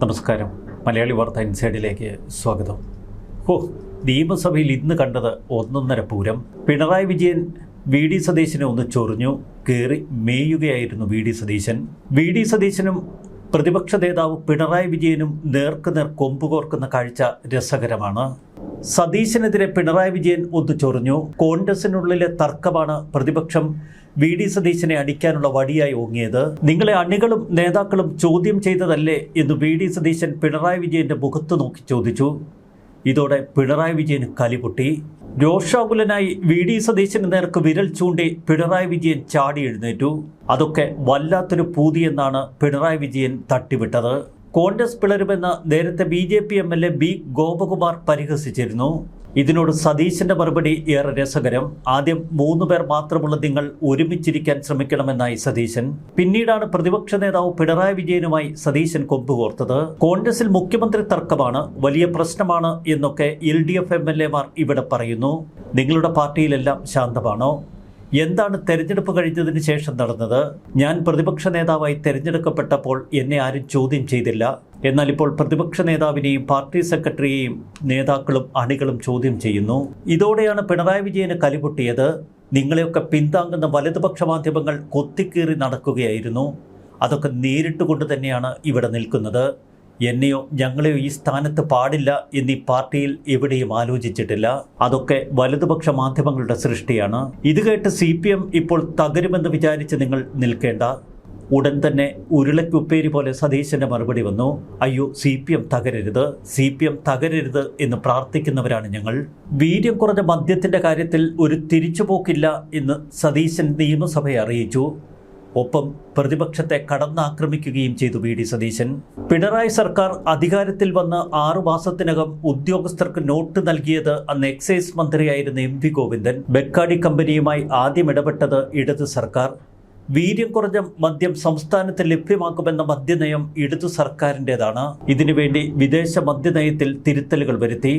നമസ്കാരം. മലയാളി വാർത്ത ഇൻസൈഡിലേക്ക് സ്വാഗതം. നിയമസഭയിൽ ഇന്ന് കണ്ടത് ഒന്നൊന്നര പൂരം. പിണറായി വിജയൻ വി ഡി സതീശനെ ഒന്ന് ചൊറിഞ്ഞു കയറി മേയുകയായിരുന്നു വി ഡി സതീശനും പ്രതിപക്ഷ നേതാവ് പിണറായി വിജയനും നേർക്കുനേർ കൊമ്പുകോർക്കുന്ന കാഴ്ച രസകരമാണ്. സതീശനെതിരെ പിണറായി വിജയൻ ഒന്ന് ചൊറിഞ്ഞു. കോൺഗ്രസിനുള്ളിലെ തർക്കമാണ് പ്രതിപക്ഷം വി ഡി സതീശനെ അടിക്കാനുള്ള വടിയായി ഓങ്ങിയത്. നിങ്ങളെ അണികളും നേതാക്കളും ചോദ്യം ചെയ്തതല്ലേ എന്ന് വി ഡി സതീശൻ പിണറായി വിജയന്റെ മുഖത്ത് നോക്കി ചോദിച്ചു. ഇതോടെ പിണറായി വിജയന് കലിപൊട്ടി. രോഷാകുലനായി വി ഡി സതീശന് നേർക്ക് വിരൽ ചൂണ്ടി പിണറായി വിജയൻ ചാടി എഴുന്നേറ്റു. അതൊക്കെ വല്ലാത്തൊരു പൂതിയെന്നാണ് പിണറായി വിജയൻ തട്ടിവിട്ടത്. കോൺഗ്രസ് പിളരുമെന്ന് നേരത്തെ BJP MLA B ഗോപകുമാർ പരിഹസിച്ചിരുന്നു. ഇതിനോട് സതീശന്റെ മറുപടി ഏറെ രസകരം. ആദ്യം 3 പേർ മാത്രമുള്ള നിങ്ങൾ ഒരുമിച്ചിരിക്കാൻ ശ്രമിക്കണമെന്നായി സതീശൻ. പിന്നീടാണ് പ്രതിപക്ഷ നേതാവ് പിണറായി വിജയനുമായി സതീശൻ കൊമ്പുകോർത്തത്. കോൺഗ്രസിൽ മുഖ്യമന്ത്രി തർക്കമാണ് വലിയ പ്രശ്നമാണ് എന്നൊക്കെ LDF MLA-മാർ ഇവിടെ പറയുന്നു. നിങ്ങളുടെ പാർട്ടിയിലെല്ലാം ശാന്തമാണോ? എന്താണ് തെരഞ്ഞെടുപ്പ് കഴിഞ്ഞതിന് ശേഷം നടന്നത്? ഞാൻ പ്രതിപക്ഷ നേതാവായി തെരഞ്ഞെടുക്കപ്പെട്ടപ്പോൾ എന്നെ ആരും ചോദ്യം ചെയ്തില്ല. എന്നാൽ ഇപ്പോൾ പ്രതിപക്ഷ നേതാവിനെയും പാർട്ടി സെക്രട്ടറിയെയും നേതാക്കളും അണികളും ചോദ്യം ചെയ്യുന്നു. ഇതോടെയാണ് പിണറായി വിജയന് കലിപൊട്ടിയത്. നിങ്ങളെയൊക്കെ പിന്താങ്ങുന്ന വലതുപക്ഷ മാധ്യമങ്ങൾ കൊത്തിക്കീറി നടക്കുകയായിരുന്നു. അതൊക്കെ നേരിട്ടുകൊണ്ട് തന്നെയാണ് ഇവിടെ നിൽക്കുന്നത്. എന്നെയോ ഞങ്ങളെയോ ഈ സ്ഥാനത്ത് പാടില്ല എന്നീ പാർട്ടിയിൽ എവിടെയും ആലോചിച്ചിട്ടില്ല. അതൊക്കെ വലതുപക്ഷ മാധ്യമങ്ങളുടെ സൃഷ്ടിയാണ്. ഇത് കേട്ട് CPM ഇപ്പോൾ തകരുമെന്ന് വിചാരിച്ച് നിങ്ങൾ നിൽക്കേണ്ട. ഉടൻ തന്നെ ഉരുളക്കുപ്പേരി പോലെ സതീശന്റെ മറുപടി വന്നു. അയ്യോ, CPM തകരരുത് എന്ന് പ്രാർത്ഥിക്കുന്നവരാണ് ഞങ്ങൾ. വീര്യം കുറഞ്ഞ മദ്യത്തിന്റെ കാര്യത്തിൽ ഒരു തിരിച്ചുപോക്കില്ല എന്ന് സതീശൻ നിയമസഭയെ അറിയിച്ചു. ഒപ്പം പ്രതിപക്ഷത്തെ കടന്നാക്രമിക്കുകയും ചെയ്തു വി ഡി സതീശൻ. പിണറായി സർക്കാർ അധികാരത്തിൽ വന്ന് 6 മാസത്തിനകം ഉദ്യോഗസ്ഥർക്ക് നോട്ട് നൽകിയത് അന്ന് എക്സൈസ് മന്ത്രിയായിരുന്ന MV ഗോവിന്ദൻ. ബെക്കാഡി കമ്പനിയുമായി ആദ്യം ഇടപെട്ടത് ഇടതു സർക്കാർ. വീര്യം കുറഞ്ഞ മദ്യം സംസ്ഥാനത്ത് ലഭ്യമാക്കുമെന്ന മദ്യനയം ഇടതു സർക്കാരിൻ്റെതാണ്. ഇതിനുവേണ്ടി വിദേശ മദ്യനയത്തിൽ തിരുത്തലുകൾ വരുത്തി.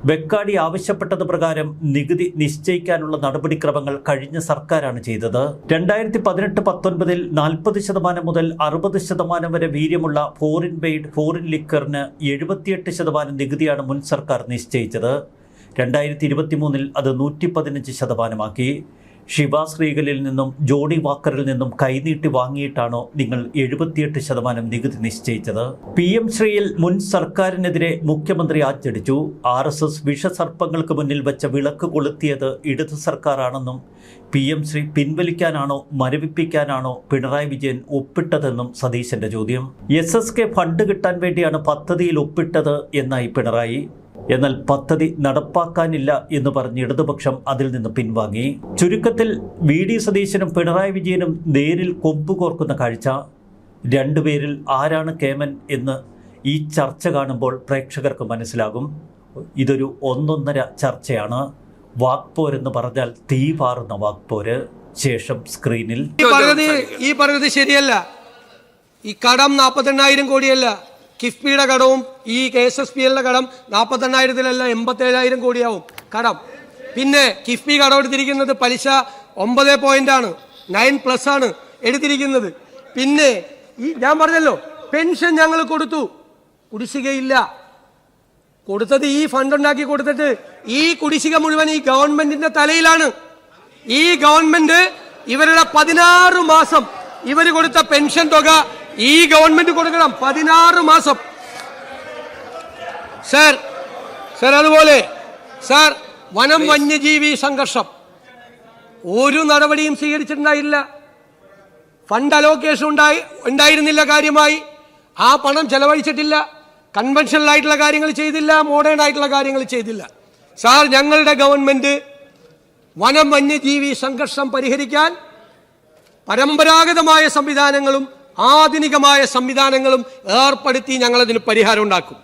ബെക്കാഡി ആവശ്യപ്പെട്ടത് പ്രകാരം നികുതി നിശ്ചയിക്കാനുള്ള നടപടിക്രമങ്ങൾ കഴിഞ്ഞ സർക്കാരാണ് ചെയ്തത്. 2018-19 40% മുതൽ 60% വരെ വീര്യമുള്ള ഫോറിൻ മെയ്ഡ് ഫോറിൻ ലിക്കറിന് 78% നികുതിയാണ് മുൻ സർക്കാർ നിശ്ചയിച്ചത്. 2023 അത് 115%ആക്കി. ഷിവാസ് റീഗലിൽ നിന്നും ജോണി വാക്കറിൽ നിന്നും കൈനീട്ടി വാങ്ങിയിട്ടാണോ നിങ്ങൾ 78% നികുതി നിശ്ചയിച്ചത്? PM ശ്രീയിൽ മുൻ സർക്കാരിനെതിരെ മുഖ്യമന്ത്രി ആച്ചടിച്ചു. RSS വിഷസർപ്പങ്ങൾക്ക് മുന്നിൽ വെച്ച വിളക്ക് കൊളുത്തിയത് ഇടതു സർക്കാരാണെന്നും PM ശ്രീ പിൻവലിക്കാനാണോ മരവിപ്പിക്കാനാണോ പിണറായി വിജയൻ ഒപ്പിട്ടതെന്നും സതീശന്റെ ചോദ്യം. SSK ഫണ്ട് കിട്ടാൻ വേണ്ടിയാണ് പദ്ധതിയിൽ ഒപ്പിട്ടത് എന്നായി പിണറായി. എന്നാൽ പദ്ധതി നടപ്പാക്കാനില്ല എന്ന് പറഞ്ഞ് ഇടതുപക്ഷം അതിൽ നിന്ന് പിൻവാങ്ങി. ചുരുക്കത്തിൽ വി ഡി സതീശനും പിണറായി വിജയനും നേരിൽ കൊമ്പുകോർക്കുന്ന കാഴ്ച. രണ്ടുപേരിൽ ആരാണ് കേമൻ എന്ന് ഈ ചർച്ച കാണുമ്പോൾ പ്രേക്ഷകർക്ക് മനസ്സിലാകും. ഇതൊരു ഒന്നൊന്നര ചർച്ചയാണ്. വാക്പോരെന്ന് പറഞ്ഞാൽ തീ പാറുന്ന വാക്പോര്. ശേഷം സ്ക്രീനിൽ ഈ പറഞ്ഞത് ശരിയല്ല. ഈ കടം 48,000 കോടിയല്ല. കിഫ്ബിയുടെ കടവും ഈ KSSPL കടം 48,000-ലല്ല 87,000 കോടിയാവും കടം. പിന്നെ കിഫ്ബി കടം എടുത്തിരിക്കുന്നത് പലിശ 9.9+ ആണ് എടുത്തിരിക്കുന്നത്. പിന്നെ ഞാൻ പറഞ്ഞല്ലോ, പെൻഷൻ ഞങ്ങൾ കൊടുത്തു, കുടിശ്ശികയില്ല. കൊടുത്തത് ഈ ഫണ്ട് ഉണ്ടാക്കി കൊടുത്തിട്ട് ഈ കുടിശ്ശിക മുഴുവൻ ഈ ഗവൺമെന്റിന്റെ തലയിലാണ്. ഈ ഗവൺമെന്റ് ഇവരുടെ 16 മാസം ഇവർ കൊടുത്ത പെൻഷൻ തുക ഈ ഗവൺമെന്റ് കൊടുക്കണം. 16 മാസം. സർ അതുപോലെ സർ വനം വന്യജീവി സംഘർഷം ഒരു നടപടിയും സ്വീകരിച്ചിട്ടുണ്ടായില്ല. ഫണ്ട് അലോക്കേഷൻ ഉണ്ടായിരുന്നില്ല കാര്യമായി. ആ പണം ചെലവഴിച്ചിട്ടില്ല. കൺവെൻഷണൽ ആയിട്ടുള്ള കാര്യങ്ങൾ ചെയ്തില്ല, മോഡേൺ ആയിട്ടുള്ള കാര്യങ്ങൾ ചെയ്തില്ല. സാർ, ഞങ്ങളുടെ ഗവൺമെന്റ് വനം വന്യജീവി സംഘർഷം പരിഹരിക്കാൻ പരമ്പരാഗതമായ സംവിധാനങ്ങളും ആധുനികമായ സംവിധാനങ്ങളും ഏർപ്പെടുത്തി ഞങ്ങളതിന് പരിഹാരം ഉണ്ടാക്കും.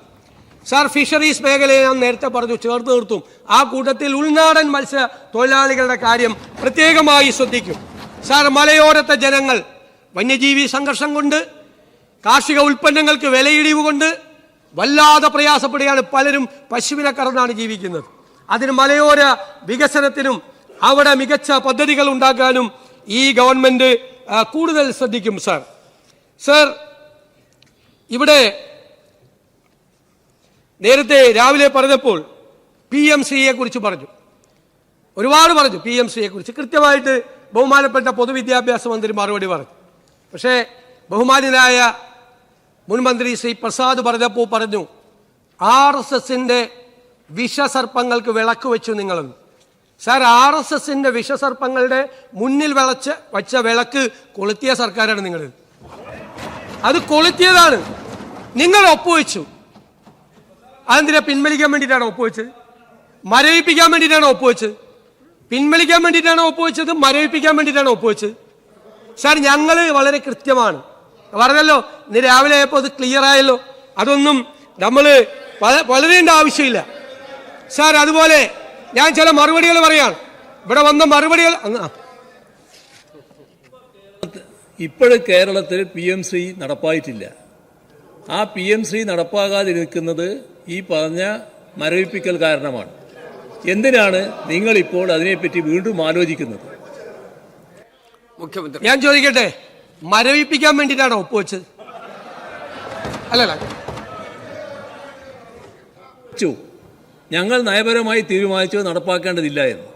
സാർ, ഫിഷറീസ് മേഖലയെ ഞാൻ നേരത്തെ പറഞ്ഞു, ചേർത്ത് നിർത്തും. ആ കൂട്ടത്തിൽ ഉൾനാടൻ മത്സ്യ തൊഴിലാളികളുടെ കാര്യം പ്രത്യേകമായി ശ്രദ്ധിക്കും. സാർ, മലയോരത്തെ ജനങ്ങൾ വന്യജീവി സംഘർഷം കൊണ്ട്, കാർഷിക ഉൽപ്പന്നങ്ങൾക്ക് വിലയിടിവ് കൊണ്ട് വല്ലാതെ പ്രയാസപ്പെടുകയാണ്. പലരും പശുവിനെ കറന്നാണ് ജീവിക്കുന്നത്. അതിന് മലയോര വികസനത്തിനും അവിടെ മികച്ച പദ്ധതികൾ ഉണ്ടാക്കാനും ഈ ഗവൺമെന്റ് കൂടുതൽ ശ്രദ്ധിക്കും. സർ, ഇവിടെ നേരത്തെ രാവിലെ പറഞ്ഞപ്പോൾ PMCയെ കുറിച്ച് പറഞ്ഞു, ഒരുപാട് പറഞ്ഞു. PMCയെ കുറിച്ച് കൃത്യമായിട്ട് ബഹുമാനപ്പെട്ട പൊതുവിദ്യാഭ്യാസ മന്ത്രി മറുപടി പറഞ്ഞു. പക്ഷേ ബഹുമാന്യനായ മുൻ മന്ത്രി ശ്രീ പ്രസാദ് പറഞ്ഞപ്പോൾ പറഞ്ഞു, RSSന്റെ വിഷസർപ്പങ്ങൾക്ക് വിളക്ക് വെച്ചു നിങ്ങളെന്ന്. സാർ, RSSന്റെ വിഷസർപ്പങ്ങളുടെ മുന്നിൽ വച്ച വിളക്ക് കൊളുത്തിയ സർക്കാരാണ് നിങ്ങൾ. അത് കൊളുത്തിയതാണ്. നിങ്ങൾ ഒപ്പുവെച്ചു. അതെന്തിനാ? പിൻവലിക്കാൻ വേണ്ടിയിട്ടാണോ ഒപ്പുവെച്ചത്? മരവിപ്പിക്കാൻ വേണ്ടിയിട്ടാണോ ഒപ്പുവെച്ചത്? പിൻവലിക്കാൻ വേണ്ടിയിട്ടാണോ ഒപ്പുവെച്ചത്? മരവിപ്പിക്കാൻ വേണ്ടിയിട്ടാണോ ഒപ്പുവെച്ചത്? സാർ, ഞങ്ങൾ വളരെ കൃത്യമാണ് പറഞ്ഞല്ലോ. ഇന്ന് രാവിലെ ആയപ്പോൾ അത് ക്ലിയർ ആയല്ലോ. അതൊന്നും നമ്മൾ വളരേണ്ട ആവശ്യമില്ല സാർ. അതുപോലെ ഞാൻ ചില മറുപടികൾ പറയാം. ഇവിടെ വന്ന മറുപടികൾ ഇപ്പോഴും കേരളത്തിൽ PMC നടപ്പായിട്ടില്ല. ആ PMC നടപ്പാകാതിരിക്കുന്നത് ഈ പറഞ്ഞ മരവിപ്പിക്കൽ കാരണമാണ്. എന്തിനാണ് നിങ്ങളിപ്പോൾ അതിനെപ്പറ്റി വീണ്ടും ആലോചിക്കുന്നത്? മുഖ്യമന്ത്രി, ഞാൻ ചോദിക്കട്ടെ, മരവിപ്പിക്കാൻ വേണ്ടിയിട്ടാണോ ഒപ്പുവെച്ചത്? അല്ലല്ല, ഞങ്ങൾ നയപരമായി തീരുമാനിച്ചത് നടപ്പാക്കേണ്ടതില്ല എന്ന്.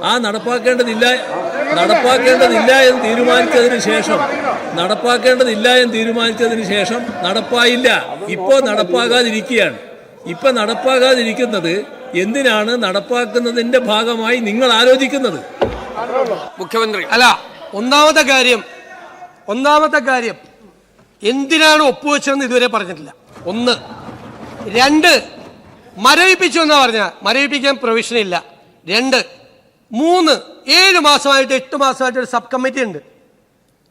ആ നടപ്പാക്കേണ്ടതില്ല എന്ന് തീരുമാനിച്ചതിന് ശേഷം നടപ്പായില്ല. ഇപ്പോൾ നടപ്പാകാതിരിക്കുകയാണ്. ഇപ്പൊ നടപ്പാകാതിരിക്കുന്നത് എന്തിനാണ് നടപ്പാക്കുന്നതിന്റെ ഭാഗമായി നിങ്ങൾ ആലോചിക്കുന്നത്? മുഖ്യമന്ത്രി, അല്ല, ഒന്നാമത്തെ കാര്യം എന്തിനാണ് ഒപ്പുവെച്ചതെന്ന് ഇതുവരെ പറഞ്ഞിട്ടില്ല. 1. 2, മരവിപ്പിച്ചു എന്നാ പറഞ്ഞ, മരവിപ്പിക്കാൻ പ്രൊവിഷനില്ല. 2. 3, 7 മാസമായിട്ട് 8 മാസമായിട്ട് ഒരു സബ് കമ്മിറ്റി ഉണ്ട്.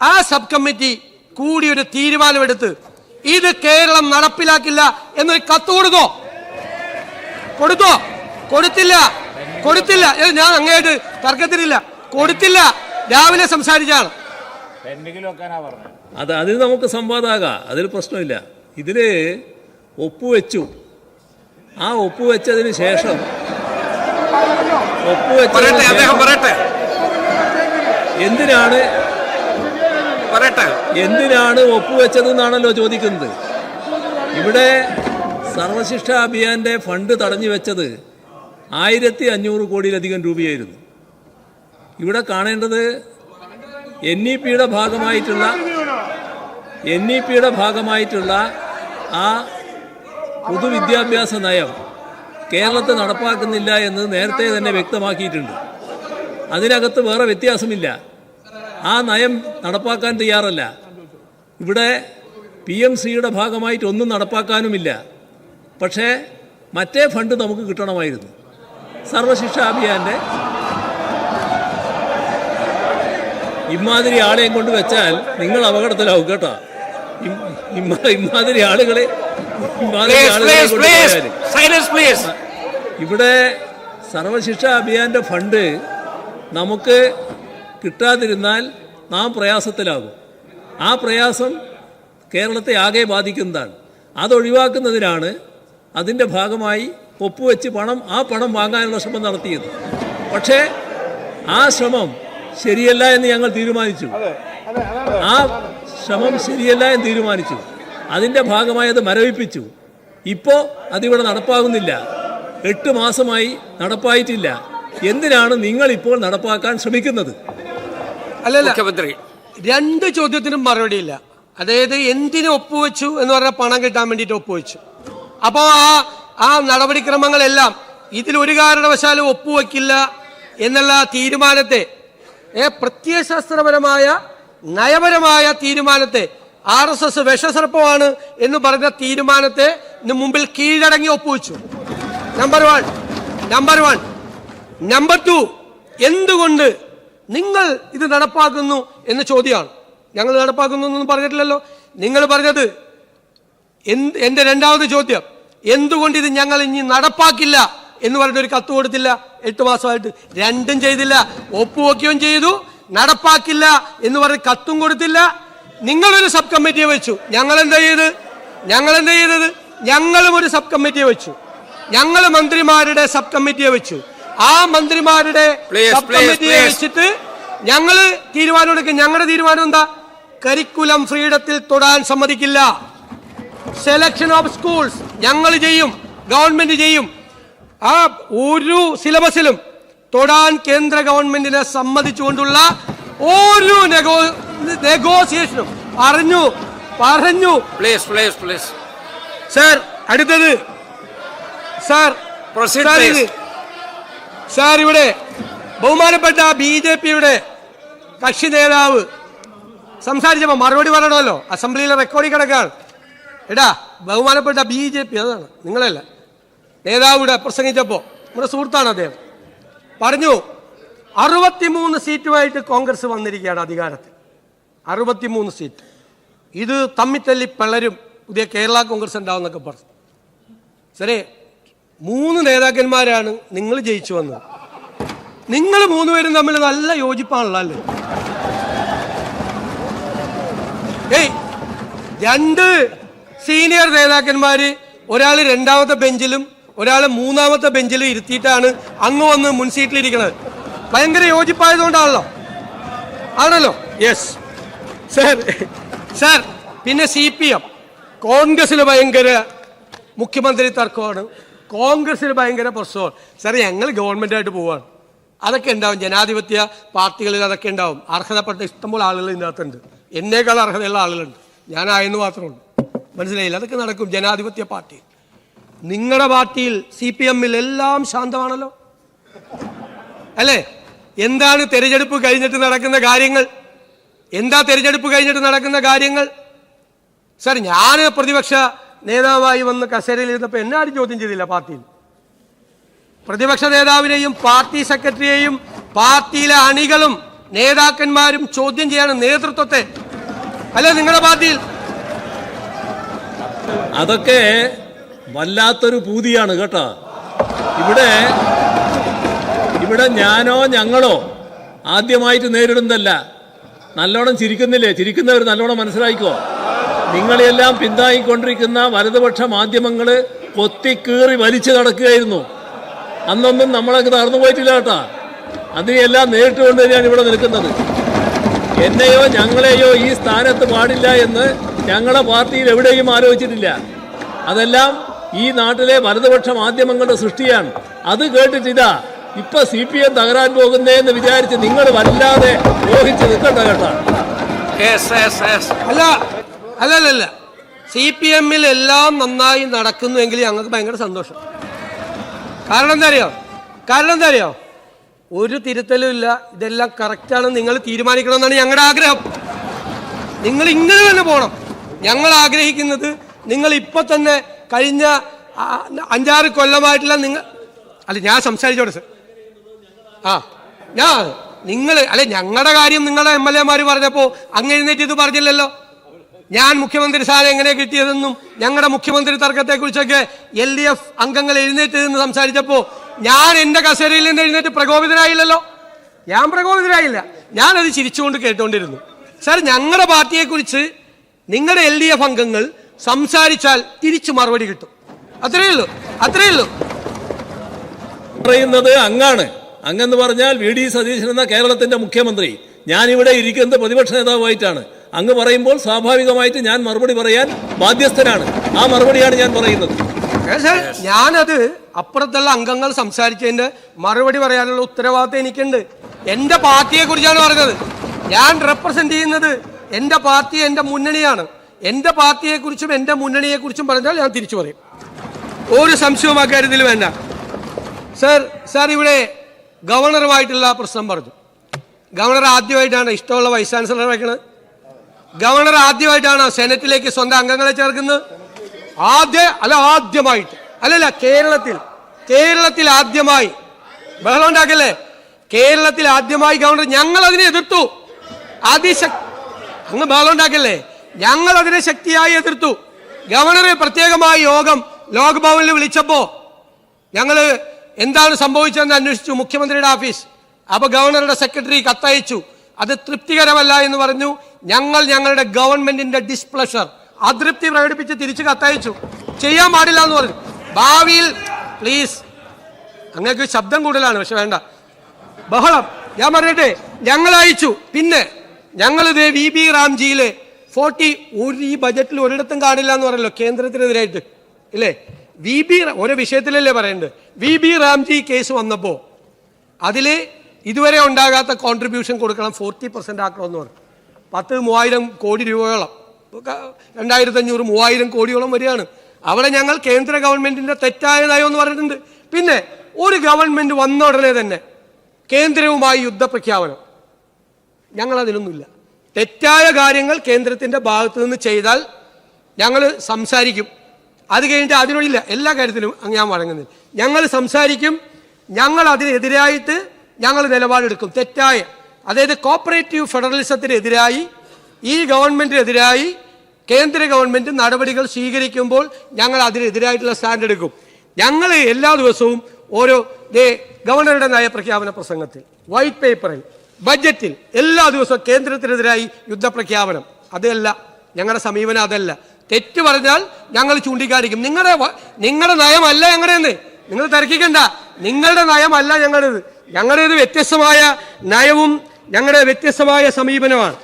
ആ സബ് കമ്മിറ്റി കൂടി ഒരു തീരുമാനമെടുത്ത് ഇത് കേരളം നടപ്പിലാക്കില്ല എന്നൊരു കത്ത് കൊടുത്തില്ല. ഞാൻ അങ്ങേട്ട് തർക്കത്തിനില്ല, കൊടുത്തില്ല. രാവിലെ സംസാരിച്ചാണ്. അതിൽ നമുക്ക് സംവാദമാകാം, അതിൽ പ്രശ്നമില്ല. ഇതില് ഒപ്പുവെച്ചു. ആ ഒപ്പുവെച്ചതിന് ശേഷം എന്തിനാണ് ഒപ്പുവെച്ചതെന്നാണല്ലോ ചോദിക്കുന്നത്. ഇവിടെ സർവശിക്ഷാ അഭിയാന്റെ ഫണ്ട് തടഞ്ഞു വെച്ചത് 1500 കോടിയിലധികം രൂപയായിരുന്നു. ഇവിടെ കാണേണ്ടത് NEPയുടെ ഭാഗമായിട്ടുള്ള ആ പൊതുവിദ്യാഭ്യാസ നയം കേരളത്തിൽ നടപ്പാക്കുന്നില്ല എന്ന് നേരത്തെ തന്നെ വ്യക്തമാക്കിയിട്ടുണ്ട്. അതിനകത്ത് വേറെ വ്യത്യാസമില്ല. ആ നയം നടപ്പാക്കാൻ തയ്യാറല്ല. ഇവിടെ PMCയുടെ ഭാഗമായിട്ടൊന്നും നടപ്പാക്കാനുമില്ല. പക്ഷേ മറ്റേ ഫണ്ട് നമുക്ക് കിട്ടണമായിരുന്നു. സർവശിക്ഷാ അഭിയാന്റെ ഇമാതിരി ആളെയും കൊണ്ട് വെച്ചാൽ നിങ്ങൾ അപകടത്തിലാവും കേട്ടോ. ഇമാതിരി ആളുകളെ ഇവിടെ സർവശിക്ഷാ അഭിയാന്റെ ഫണ്ട് നമുക്ക് കിട്ടാതിരുന്നാൽ നാം പ്രയാസത്തിലാകും. ആ പ്രയാസം കേരളത്തെ ആകെ ബാധിക്കുന്നതാണ്. അതൊഴിവാക്കുന്നതിനാണ് അതിൻ്റെ ഭാഗമായി ഒപ്പുവെച്ച് ആ പണം വാങ്ങാനുള്ള ശ്രമം നടത്തിയത്. പക്ഷേ ആ ശ്രമം ശരിയല്ല എന്ന് ഞങ്ങൾ തീരുമാനിച്ചു. അതിൻ്റെ ഭാഗമായി അത് മരവിപ്പിച്ചു. ഇപ്പോൾ അതിവിടെ നടപ്പാകുന്നില്ല. 8 മാസമായി നടപ്പായിട്ടില്ല. എന്തിനാണ് നിങ്ങൾ ഇപ്പോൾ നടപ്പാക്കാൻ ശ്രമിക്കുന്നത്? അല്ലല്ല, മുഖ്യമന്ത്രി, 2 ചോദ്യത്തിനും മറുപടിയില്ല. അതായത് എന്തിനു ഒപ്പുവെച്ചു എന്ന് പറഞ്ഞാൽ പണം കിട്ടാൻ വേണ്ടിയിട്ട് ഒപ്പുവെച്ചു. അപ്പോൾ ആ നടപടിക്രമങ്ങളെല്ലാം ഇതിലൊരു കാരണവശാലും ഒപ്പുവെക്കില്ല എന്നുള്ള തീരുമാനത്തെ, പ്രത്യയശാസ്ത്രപരമായ നയപരമായ തീരുമാനത്തെ, RSS വിഷസർപ്പമാണ് എന്ന് പറഞ്ഞ തീരുമാനത്തെ മുമ്പിൽ കീഴടങ്ങി ഒപ്പുവെച്ചു. നമ്പർ 1. നമ്പർ 2, എന്തുകൊണ്ട് നിങ്ങൾ ഇത് നടപ്പാക്കുന്നു എന്ന ചോദ്യമാണ്. ഞങ്ങൾ നടപ്പാക്കുന്നു എന്നൊന്നും പറഞ്ഞിട്ടില്ലല്ലോ. നിങ്ങൾ പറഞ്ഞത് എൻ്റെ 2ാമത് ചോദ്യം, എന്തുകൊണ്ട് ഇത് ഞങ്ങൾ ഇനി നടപ്പാക്കില്ല എന്ന് പറഞ്ഞൊരു കത്ത് കൊടുത്തില്ല 8 മാസമായിട്ട്? 2ഉം ചെയ്തില്ല. ഒപ്പുവെക്കുകയും ചെയ്തു, നടപ്പാക്കില്ല എന്ന് പറഞ്ഞ് കത്തും കൊടുത്തില്ല. നിങ്ങളൊരു സബ് കമ്മിറ്റിയെ വെച്ചു. ഞങ്ങളെന്താ ചെയ്തത്? ഞങ്ങളും ഒരു സബ് കമ്മിറ്റിയെ വെച്ചു. ഞങ്ങൾ മന്ത്രിമാരുടെ സബ് കമ്മിറ്റിയെ വെച്ചു. ആ മന്ത്രിമാരുടെ സബ് കമ്മിറ്റിയെ വെച്ചിട്ട് ഞങ്ങൾ തീരുമാനം എടുക്കും. ഞങ്ങളുടെ തീരുമാനം എന്താ? കരിക്കുലം ഫ്രീഡത്തിൽ തൊടാൻ സമ്മതിക്കില്ല. സെലക്ഷൻ ഓഫ് സ്കൂൾസ് ഞങ്ങൾ ചെയ്യും. ഗവൺമെന്റ് ചെയ്യും. ആ ഒരു സിലബസിലും തൊടാൻ കേന്ദ്ര ഗവൺമെന്റിനെ സമ്മതിച്ചുകൊണ്ടുള്ള ഒരു നെഗോസിയേഷനും പറഞ്ഞു. സാർ അടുത്തത് സാർ ഇവിടെ ബഹുമാനപ്പെട്ട BJPയുടെ കക്ഷി നേതാവ് സംസാരിച്ചപ്പോൾ മറുപടി പറയണമല്ലോ. അസംബ്ലിയിലെ റെക്കോർഡിൽ കിടക്കാണ്. എടാ ബഹുമാനപ്പെട്ട BJP, അതാണ് നിങ്ങളല്ല, നേതാവ് ഇവിടെ പ്രസംഗിച്ചപ്പോൾ നമ്മുടെ സുഹൃത്താണ് അദ്ദേഹം, പറഞ്ഞു 63 സീറ്റുമായിട്ട് കോൺഗ്രസ് വന്നിരിക്കുകയാണ് അധികാരത്തിൽ. 63 സീറ്റ്. ഇത് തമ്മിത്തല്ലി പിളരും, പുതിയ കേരള കോൺഗ്രസ് ഉണ്ടാവും എന്നൊക്കെ പറഞ്ഞു. ശരി, 3 നേതാക്കന്മാരാണ് നിങ്ങൾ ജയിച്ചു വന്നത്. നിങ്ങൾ 3 പേരും തമ്മിൽ നല്ല യോജിപ്പാണല്ലോ അല്ലേ? 2 സീനിയർ നേതാക്കന്മാര്, ഒരാൾ 2ാമത്തെ ബെഞ്ചിലും ഒരാൾ 3ാമത്തെ ബെഞ്ചിലും ഇരുത്തിയിട്ടാണ് അങ്ങ് വന്ന് മുൻസീറ്റിലിരിക്കുന്നത്. ഭയങ്കര യോജിപ്പായതുകൊണ്ടാണല്ലോ, ആണല്ലോ. Yes sir. പിന്നെ CPM, കോൺഗ്രസിൽ ഭയങ്കര മുഖ്യമന്ത്രി തർക്കമാണ്, കോൺഗ്രസിൽ ഭയങ്കര പ്രശ്നമാണ്. സാർ ഞങ്ങൾ ഗവൺമെന്റായിട്ട് പോവാണ്. അതൊക്കെ ഉണ്ടാവും, ജനാധിപത്യ പാർട്ടികളിൽ അതൊക്കെ ഉണ്ടാവും. അർഹതപ്പെട്ട ഇഷ്ടംപോലെ ആളുകൾ ഇതിനകത്തുണ്ട്, എന്നേക്കാൾ അർഹതയുള്ള ആളുകളുണ്ട്. ഞാനായെന്ന് മാത്രമേ ഉള്ളൂ. മനസ്സിലായില്ല? അതൊക്കെ നടക്കും ജനാധിപത്യ പാർട്ടി. നിങ്ങളുടെ പാർട്ടിയിൽ CPM-ൽ എല്ലാം ശാന്തമാണല്ലോ അല്ലേ? എന്താണ് തെരഞ്ഞെടുപ്പ് കഴിഞ്ഞിട്ട് നടക്കുന്ന കാര്യങ്ങൾ? തെരഞ്ഞെടുപ്പ് കഴിഞ്ഞിട്ട് നടക്കുന്ന കാര്യങ്ങൾ? സാർ ഞാൻ പ്രതിപക്ഷ നേതാവായി വന്ന് കസേരയിൽ ഇരുന്നപ്പോൾ എന്നെ ആരും ചോദ്യം ചെയ്തില്ല. പാർട്ടിയിൽ പ്രതിപക്ഷ നേതാവിനെയും പാർട്ടി സെക്രട്ടറിയെയും പാർട്ടിയിലെ അണികളും നേതാക്കന്മാരും ചോദ്യം ചെയ്യാണ് നേതൃത്വത്തെ, അല്ലെ നിങ്ങളുടെ പാർട്ടിയിൽ? അതൊക്കെ വല്ലാത്തൊരു പൂതിയാണ് കേട്ടോ. ഇവിടെ ഞാനോ ഞങ്ങളോ ആദ്യമായിട്ട് നേരിടുന്നതല്ല. നല്ലോണം ചിരിക്കുന്നില്ലേ? ചിരിക്കുന്നവർ നല്ലോണം മനസ്സിലാക്കിക്കോ. നിങ്ങളെല്ലാം പിന്താങ്ങിക്കൊണ്ടിരിക്കുന്ന വലതുപക്ഷ മാധ്യമങ്ങൾ കൊത്തിക്കീറി വലിച്ചു നടക്കുകയായിരുന്നു. അന്നൊന്നും നമ്മളൊക്കെ നടന്നു പോയിട്ടില്ല കേട്ടോ. അതിനെല്ലാം നേരിട്ടുകൊണ്ട് തന്നെയാണ് ഇവിടെ നിൽക്കുന്നത്. എന്നെയോ ഞങ്ങളെയോ ഈ സ്ഥാനത്ത് പാടില്ല എന്ന് ഞങ്ങളുടെ പാർട്ടിയിൽ എവിടെയും ആലോചിച്ചിട്ടില്ല. അതെല്ലാം ഈ നാട്ടിലെ വലതുപക്ഷ മാധ്യമങ്ങളുടെ സൃഷ്ടിയാണ്. അത് കേട്ടിട്ടിതാ ഇപ്പൊ CPM തകരാൻ പോകുന്നതെന്ന് വിചാരിച്ച് നിങ്ങൾ വല്ലാതെ രോഹിച്ച് നിൽക്കണ്ട കേട്ടോ. അല്ല CPM-ൽ എല്ലാം നന്നായി നടക്കുന്നുവെങ്കിൽ ഞങ്ങൾക്ക് ഭയങ്കര സന്തോഷം. കാരണം എന്താ അറിയോ? ഒരു തിരുത്തലും ഇല്ല. ഇതെല്ലാം കറക്റ്റാണെന്ന് നിങ്ങൾ തീരുമാനിക്കണമെന്നാണ് ഞങ്ങളുടെ ആഗ്രഹം. നിങ്ങൾ ഇങ്ങനെ തന്നെ പോകണം. ഞങ്ങൾ ആഗ്രഹിക്കുന്നത് നിങ്ങൾ ഇപ്പൊ തന്നെ കഴിഞ്ഞ 5-6 കൊല്ലമായിട്ടുള്ള ഞാൻ സംസാരിച്ചോട്ടെ സർ. ഞങ്ങളുടെ കാര്യം നിങ്ങളുടെ MLA-മാർ പറഞ്ഞപ്പോ അങ്ങ് എഴുന്നേറ്റ് ഇത് പറഞ്ഞില്ലല്ലോ. ഞാൻ മുഖ്യമന്ത്രി സ്ഥാനം എങ്ങനെ കിട്ടിയതെന്നും ഞങ്ങളുടെ മുഖ്യമന്ത്രി തർക്കത്തെ കുറിച്ചൊക്കെ LDF അംഗങ്ങൾ എഴുന്നേറ്റ് നിന്ന് സംസാരിച്ചപ്പോ ഞാൻ എന്റെ കസേരയിൽ നിന്ന് എഴുന്നേറ്റ് പ്രകോപിതനായില്ലല്ലോ. ഞാൻ പ്രകോപിതനായില്ല, ഞാനത് ചിരിച്ചുകൊണ്ട് കേട്ടുകൊണ്ടിരുന്നു. സാർ ഞങ്ങളുടെ പാർട്ടിയെ കുറിച്ച് നിങ്ങളുടെ LDF അംഗങ്ങൾ സംസാരിച്ചാൽ തിരിച്ചു മറുപടി കിട്ടും. അത്രയേ ഉള്ളൂ. പറയുന്നത് അങ്ങെന്ന് പറഞ്ഞാൽ VD സതീശൻ എന്ന കേരളത്തിന്റെ മുഖ്യമന്ത്രി. ഞാനിവിടെ ഇരിക്കുന്നത് പ്രതിപക്ഷ നേതാവായിട്ടാണ്. അങ്ങ് പറയുമ്പോൾ സ്വാഭാവികമായിട്ട് ഞാൻ മറുപടി പറയാൻ ബാധ്യസ്ഥനാണ്. ആ മറുപടിയാണ് ഞാൻ പറയുന്നത്. ഞാനത് അപ്പുറത്തുള്ള അംഗങ്ങൾ സംസാരിച്ചതിന്റെ മറുപടി പറയാനുള്ള ഉത്തരവാദിത്തം എനിക്കുണ്ട്. എന്റെ പാർട്ടിയെ കുറിച്ചാണ് പറഞ്ഞത്. ഞാൻ റെപ്രസെന്റ് ചെയ്യുന്നത് എന്റെ പാർട്ടി, എന്റെ മുന്നണിയാണ്. എന്റെ പാർട്ടിയെ കുറിച്ചും എന്റെ മുന്നണിയെ കുറിച്ചും പറഞ്ഞാൽ ഞാൻ തിരിച്ചു പറയും. ഒരു സംശയവും ആ കാര്യത്തിൽ വേണ്ട. സാർ ഇവിടെ ഗവർണറുമായിട്ടുള്ള പ്രശ്നം പറഞ്ഞു. ഗവർണർ ആദ്യമായിട്ടാണ് ഇഷ്ടമുള്ള വൈസ് ചാൻസലർ വയ്ക്കുന്നത്. ഗവർണർ ആദ്യമായിട്ടാണ് സെനറ്റിലേക്ക് സ്വന്തം അംഗങ്ങളെ ചേർക്കുന്നത്. ആദ്യമായിട്ട് കേരളത്തിൽ ആദ്യമായി. ബഹളം ഉണ്ടാക്കല്ലേ? കേരളത്തിൽ ആദ്യമായി ഗവർണർ. ഞങ്ങൾ അതിനെ എതിർത്തു. അങ്ങ് ബഹളം ഉണ്ടാക്കല്ലേ? ഞങ്ങൾ അതിനെ ശക്തിയായി എതിർത്തു. ഗവർണറെ പ്രത്യേകമായ യോഗം ലോക്ഭവനിൽ വിളിച്ചപ്പോ ഞങ്ങള് എന്താണ് സംഭവിച്ചതെന്ന് അന്വേഷിച്ചു മുഖ്യമന്ത്രിയുടെ ഓഫീസ്. അപ്പൊ ഗവർണറുടെ സെക്രട്ടറി കത്തയച്ചു. അത് തൃപ്തികരമല്ല എന്ന് പറഞ്ഞു. ഞങ്ങളുടെ ഗവൺമെന്റിന്റെ ഡിസ്പ്ലഷർ, അതൃപ്തി പ്രകടിപ്പിച്ച് തിരിച്ചു കത്തയച്ചു. ചെയ്യാൻ പാടില്ല എന്ന് പറഞ്ഞു. ഭാവിയിൽ പ്ലീസ്, അങ്ങക്ക് ശബ്ദം കൂടുതലാണ്, പക്ഷെ വേണ്ട ബഹളം. ഞാൻ പറയട്ടെ, ഞങ്ങൾ അയച്ചു. പിന്നെ ഞങ്ങളിത് VB റാംജിയിലെ 40 ഈ ബജറ്റിൽ ഒരിടത്തും കാണില്ല എന്ന് പറയല്ലോ കേന്ദ്രത്തിനെതിരായിട്ട്, ഇല്ലേ? ഓരോ വിഷയത്തിലല്ലേ പറയുന്നത്. VB റാംജി കേസ് വന്നപ്പോൾ അതിൽ ഇതുവരെ ഉണ്ടാകാത്ത കോൺട്രിബ്യൂഷൻ കൊടുക്കണം, 40% ആക്കണമെന്ന് പറഞ്ഞു. 10,000 കോടി രൂപയോളം, 2,500-3,000 കോടിയോളം വരികയാണ്. അവിടെ ഞങ്ങൾ കേന്ദ്ര ഗവൺമെന്റിന്റെ തെറ്റായ നയം എന്ന് പറഞ്ഞിട്ടുണ്ട്. പിന്നെ ഒരു ഗവൺമെന്റ് വന്ന ഉടനെ തന്നെ കേന്ദ്രവുമായി യുദ്ധപ്രഖ്യാപനം, ഞങ്ങളതിനൊന്നുമില്ല. തെറ്റായ കാര്യങ്ങൾ കേന്ദ്രത്തിന്റെ ഭാഗത്ത് നിന്ന് ചെയ്താൽ ഞങ്ങൾ സംസാരിക്കും. അത് കഴിഞ്ഞിട്ട് അതിനോടില്ല, എല്ലാ കാര്യത്തിലും ഞാൻ വഴങ്ങുന്നില്ല. ഞങ്ങൾ സംസാരിക്കും, ഞങ്ങൾ അതിനെതിരായിട്ട് ഞങ്ങൾ നിലപാടെടുക്കും. തെറ്റായ, അതായത് കോപ്പറേറ്റീവ് ഫെഡറലിസത്തിനെതിരായി ഈ ഗവൺമെന്റിനെതിരായി കേന്ദ്ര ഗവൺമെന്റ് നടപടികൾ സ്വീകരിക്കുമ്പോൾ ഞങ്ങൾ അതിനെതിരായിട്ടുള്ള സ്റ്റാൻഡ് എടുക്കും. ഞങ്ങൾ എല്ലാ ദിവസവും ഓരോ ഗവർണറുടെ നയപ്രഖ്യാപന പ്രസംഗത്തിൽ, വൈറ്റ് പേപ്പറിൽ, ബഡ്ജറ്റിൽ എല്ലാ ദിവസവും കേന്ദ്രത്തിനെതിരായി യുദ്ധപ്രഖ്യാപനം. അതല്ല ഞങ്ങളുടെ സമീപനം, അതല്ല. തെറ്റ് പറഞ്ഞാൽ ഞങ്ങൾ ചൂണ്ടിക്കാണിക്കും. നിങ്ങളുടെ നയമല്ല ഞങ്ങളുടെന്ന് നിങ്ങൾ തർക്കിക്കണ്ട. നിങ്ങളുടെ നയമല്ല ഞങ്ങളുടേത്. ഞങ്ങളുടേത് വ്യത്യസ്തമായ നയവും ഞങ്ങളുടെ വ്യത്യസ്തമായ സമീപനമാണ്.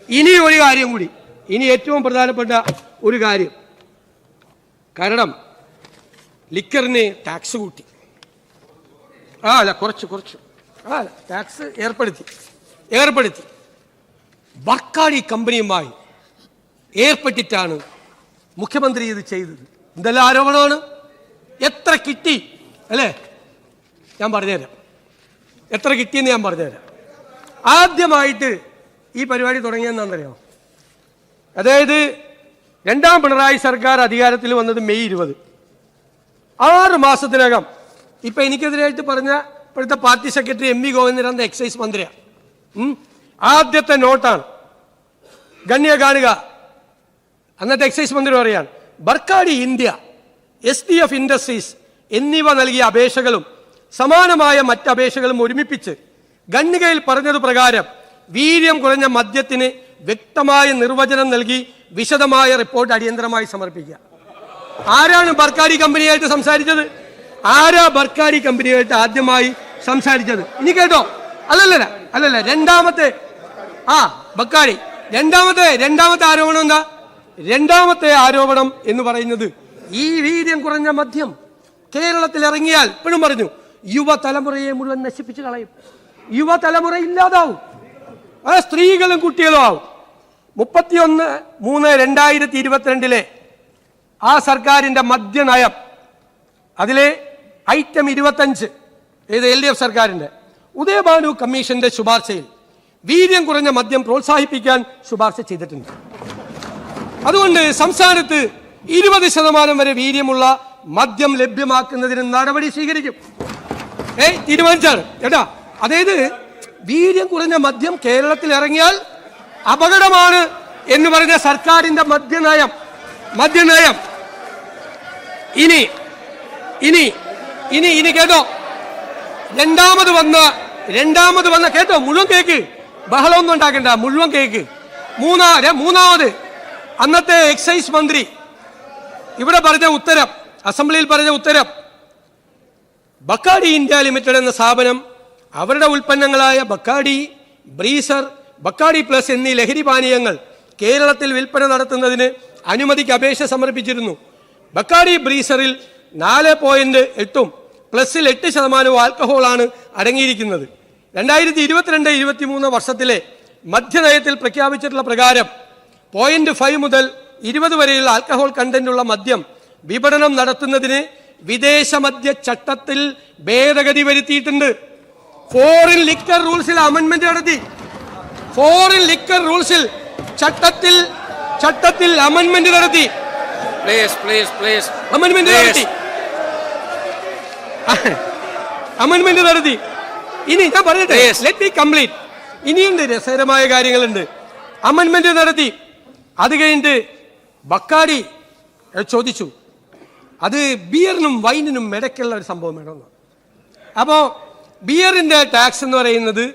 ഇനി ഒരു കാര്യം കൂടി, ഇനി ഏറ്റവും പ്രധാനപ്പെട്ട ഒരു കാര്യം, കാരണം ലിക്കറിന് ടാക്സ് കൂട്ടി, കുറച്ചു ടാക്സ് ഏർപ്പെടുത്തി ബർക്കാഡി കമ്പനിയുമായി ഏർപ്പെട്ടിട്ടാണ് മുഖ്യമന്ത്രി ഇത് ചെയ്തത്. എന്തെല്ലാം ആരോപണമാണ്, എത്ര കിട്ടി അല്ലേ? ഞാൻ പറഞ്ഞുതരാം എത്ര കിട്ടിയെന്ന് ഞാൻ പറഞ്ഞുതരാം. ആദ്യമായിട്ട് ഈ പരിപാടി തുടങ്ങിയെന്നറിയാമോ? അതായത് രണ്ടാം പിണറായി സർക്കാർ അധികാരത്തിൽ വന്നത് മെയ് 20. 6 മാസത്തിനകം ഇപ്പം എനിക്കെതിരായിട്ട് പറഞ്ഞ ഇപ്പോഴത്തെ പാർട്ടി സെക്രട്ടറി MV ഗോവിന്ദൻ അന്ന് എക്സൈസ് മന്ത്രിയാണ്. ആദ്യത്തെ നോട്ടാണ്, ഗണ്യ കാണുക. അന്നത്തെ എക്സൈസ് മന്ത്രി പറയാണ്, ബർക്കാഡി ഇന്ത്യ, SDF ഇൻഡസ്ട്രീസ് എന്നിവ നൽകിയ അപേക്ഷകളും സമാനമായ മറ്റ് അപേക്ഷകളും ഒരുമിപ്പിച്ച് ഖണ്ഡികയിൽ പറഞ്ഞതു പ്രകാരം വീര്യം കുറഞ്ഞ മദ്യത്തിന് വ്യക്തമായ നിർവചനം നൽകി വിശദമായ റിപ്പോർട്ട് അടിയന്തരമായി സമർപ്പിക്കുക. ആരാണ് ബർക്കാഡി കമ്പനിയായിട്ട് സംസാരിച്ചത്? ആരാ ബർക്കാഡി കമ്പനിയായിട്ട് ആദ്യമായി സംസാരിച്ചത്? ഇനി കേട്ടോ. അല്ലല്ല രണ്ടാമത്തെ ബർക്കാഡി രണ്ടാമത്തെ ആരോപണം എന്താ? രണ്ടാമത്തെ ആരോപണം എന്ന് പറയുന്നത് ഈ വീര്യം കുറഞ്ഞ മദ്യം കേരളത്തിൽ ഇറങ്ങിയാൽ, ഇപ്പോഴും പറഞ്ഞു, യുവതലമുറയെ മുഴുവൻ നശിപ്പിച്ചു കളയും. യുവതലമുറ ഇല്ലാതാവും, സ്ത്രീകളും കുട്ടികളും ആവും. 31/3/2022 ആ സർക്കാരിന്റെ മദ്യനയം, അതിലെ ഐറ്റം 25, LDF സർക്കാരിന്റെ ഉദയഭാനു കമ്മീഷന്റെ ശുപാർശയിൽ വീര്യം കുറഞ്ഞ മദ്യം പ്രോത്സാഹിപ്പിക്കാൻ ശുപാർശ ചെയ്തിട്ടുണ്ട്. അതുകൊണ്ട് സംസ്ഥാനത്ത് 20% വരെ വീര്യമുള്ള മദ്യം ലഭ്യമാക്കുന്നതിന് നടപടി സ്വീകരിക്കും. തീരുമാനിച്ചാണ് കേട്ടാ. അതായത് വീര്യം കുറഞ്ഞ മദ്യം കേരളത്തിൽ ഇറങ്ങിയാൽ അപകടമാണ് എന്ന് പറഞ്ഞ സർക്കാരിന്റെ മദ്യനയം ഇനി കേട്ടോ. രണ്ടാമത് വന്ന കേട്ടോ, മുഴുവൻ കേക്ക്, ബഹളമൊന്നും ഉണ്ടാക്കണ്ട, മുഴുവൻ കേക്ക്. മൂന്നാമത് അന്നത്തെ എക്സൈസ് മന്ത്രി ഇവിടെ പറഞ്ഞ ഉത്തരം, അസംബ്ലിയിൽ പറഞ്ഞ ഉത്തരം, ബക്കാഡി ഇന്ത്യ ലിമിറ്റഡ് എന്ന സ്ഥാപനം അവരുടെ ഉൽപ്പന്നങ്ങളായ ബക്കാഡി, ബ്രീസർ, ബക്കാഡി പ്ലസ് എന്നീ ലഹരി പാനീയങ്ങൾ കേരളത്തിൽ വിൽപ്പന നടത്തുന്നതിന് അനുമതിക്ക് അപേക്ഷ സമർപ്പിച്ചിരുന്നു. ബക്കാഡി ബ്രീസറിൽ 4.8 പ്ലസിൽ 8% ആൽക്കഹോളാണ് അടങ്ങിയിരിക്കുന്നത്. 2022-23 വർഷത്തിലെ മദ്യനയത്തിൽ പ്രഖ്യാപിച്ചിട്ടുള്ള പ്രകാരം 0.5 മുതൽ 20 വരെയുള്ള ആൽക്കഹോൾ കണ്ടന്റുള്ള മദ്യം വിപണനം നടത്തുന്നതിന് വിദേശ മദ്യ ചട്ടത്തിൽ ഭേദഗതി വരുത്തിയിട്ടുണ്ട്. ഫോറിൻ ലിക്കർ റൂൾസിൽ അമെന്റ്മെന്റ് നടത്തി. ഫോറിൻ ലിക്കർ റൂൾസിൽ ചട്ടത്തിൽ അമെന്റ്മെന്റ് നടത്തി. അമെന്റ്മെന്റ് നടത്തി. ഇനി ഞാൻ പറയട്ടെ, ലെറ്റ് മീ കംപ്ലീറ്റ്. ഇനിയുണ്ട്, രസകരമായ കാര്യങ്ങളുണ്ട്. അമെന്റ്മെന്റ് നടത്തി. അത് കഴിഞ്ഞിട്ട് ബക്കാഡി ചോദിച്ചു, അത് ബിയറിനും വൈനിനും ഇടയ്ക്കുള്ള ഒരു സംഭവം വേണമെന്ന്. അപ്പോൾ ബിയറിന്റെ ടാക്സ് എന്ന് പറയുന്നത്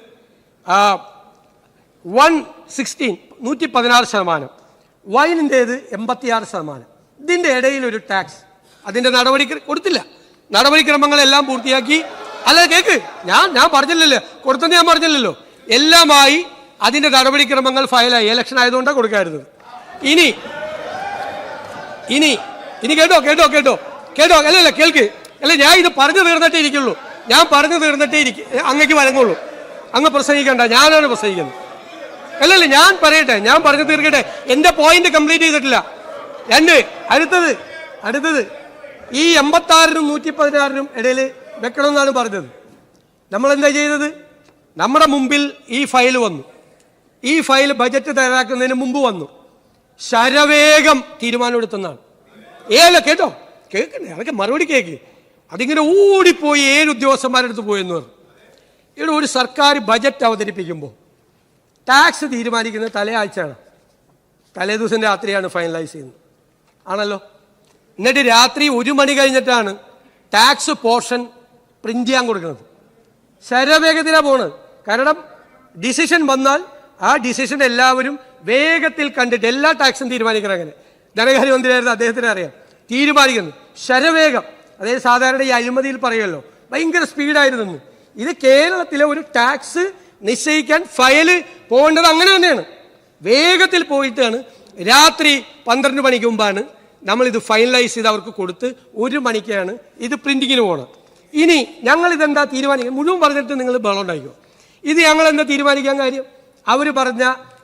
116% വൈനിൻ്റേത് 86%. ഇതിൻ്റെ ഇടയിലൊരു ടാക്സ്, അതിൻ്റെ നടപടി കൊടുത്തില്ല. നടപടിക്രമങ്ങളെല്ലാം പൂർത്തിയാക്കി. അല്ല കേക്ക്, ഞാൻ പറഞ്ഞില്ലല്ലോ, കൊടുത്തെന്ന് ഞാൻ പറഞ്ഞില്ലല്ലോ. എല്ലാമായി അതിൻ്റെ നടപടിക്രമങ്ങൾ ഫയലായി. ഇലക്ഷൻ ആയതുകൊണ്ടാണ് കൊടുക്കായിരുന്നത്. ഇനി കേട്ടോ കേട്ടോ, അല്ലല്ല കേൾക്ക്, അല്ല ഞാൻ ഇത് പറഞ്ഞു തീർന്നിട്ടേ ഇരിക്കുള്ളൂ. ഞാൻ പറഞ്ഞു തീർന്നിട്ടേ അങ്ങക്ക് വഴങ്ങുള്ളൂ. അങ്ങ് പ്രസംഗിക്കണ്ട, ഞാനാണ് പ്രസംഗിക്കുന്നത്. അല്ലല്ല ഞാൻ പറയട്ടെ, ഞാൻ പറഞ്ഞു തീർക്കട്ടെ. എന്റെ പോയിന്റ് കംപ്ലീറ്റ് ചെയ്തിട്ടില്ല. അടുത്തത് ഈ 86-നും 116-നും ഇടയിൽ വെക്കണമെന്നാണ് പറഞ്ഞത്. നമ്മളെന്താ ചെയ്തത്? നമ്മുടെ മുമ്പിൽ ഈ ഫയൽ വന്നു. ഈ ഫയൽ ബജറ്റ് തയ്യാറാക്കുന്നതിന് മുമ്പ് വന്നു. ശരവേഗം തീരുമാനമെടുത്തെന്നാണ്. കേട്ടോ, കേൾക്കണേ, അതൊക്കെ മറുപടി കേൾക്ക്. അതിങ്ങനെ ഓടിപ്പോയി 7 ഉദ്യോഗസ്ഥന്മാരെടുത്ത് പോയെന്ന് പറഞ്ഞു. ഇവിടെ ഒരു സർക്കാർ ബജറ്റ് അവതരിപ്പിക്കുമ്പോൾ ടാക്സ് തീരുമാനിക്കുന്നത് തലയാഴ്ചയാണ്. തലേ ദിവസം രാത്രിയാണ് ഫൈനലൈസ് ചെയ്യുന്നത്, ആണല്ലോ. എന്നിട്ട് രാത്രി 1 മണി കഴിഞ്ഞിട്ടാണ് ടാക്സ് പോർഷൻ പ്രിന്റ് ചെയ്യാൻ കൊടുക്കുന്നത്. ശരവേഗത്തിലാണ് പോണത്. കാരണം ഡിസിഷൻ വന്നാൽ ആ ഡിസിഷൻ എല്ലാവരും വേഗത്തിൽ കണ്ടിട്ട് എല്ലാ ടാക്സും തീരുമാനിക്കണം. അങ്ങനെ ധനകാര്യമന്ത്രിയായിരുന്നു, അദ്ദേഹത്തിന് അറിയാം. തീരുമാനിക്കുന്നു ശരവേഗം. അതായത് സാധാരണ ഈ അഴിമതിയിൽ പറയുമല്ലോ ഭയങ്കര സ്പീഡായിരുന്നു. ഇത് കേരളത്തിലെ ഒരു ടാക്സ് നിശ്ചയിക്കാൻ ഫയല് പോകേണ്ടത് അങ്ങനെ തന്നെയാണ്. വേഗത്തിൽ പോയിട്ടാണ് രാത്രി 12 മണിക്ക് മുമ്പാണ് നമ്മളിത് ഫൈനലൈസ് ചെയ്ത് അവർക്ക് കൊടുത്ത് 1 മണിക്കാണ് ഇത് പ്രിന്റിങ്ങിന് പോകണം. ഇനി ഞങ്ങൾ ഇതെന്താ തീരുമാനിക്കുക? മുഴുവൻ പറഞ്ഞിട്ട് നിങ്ങൾ ബഹളം ഉണ്ടായിക്കോ. ഇത് ഞങ്ങൾ എന്താ തീരുമാനിക്കാൻ കാര്യം? അവർ പറഞ്ഞ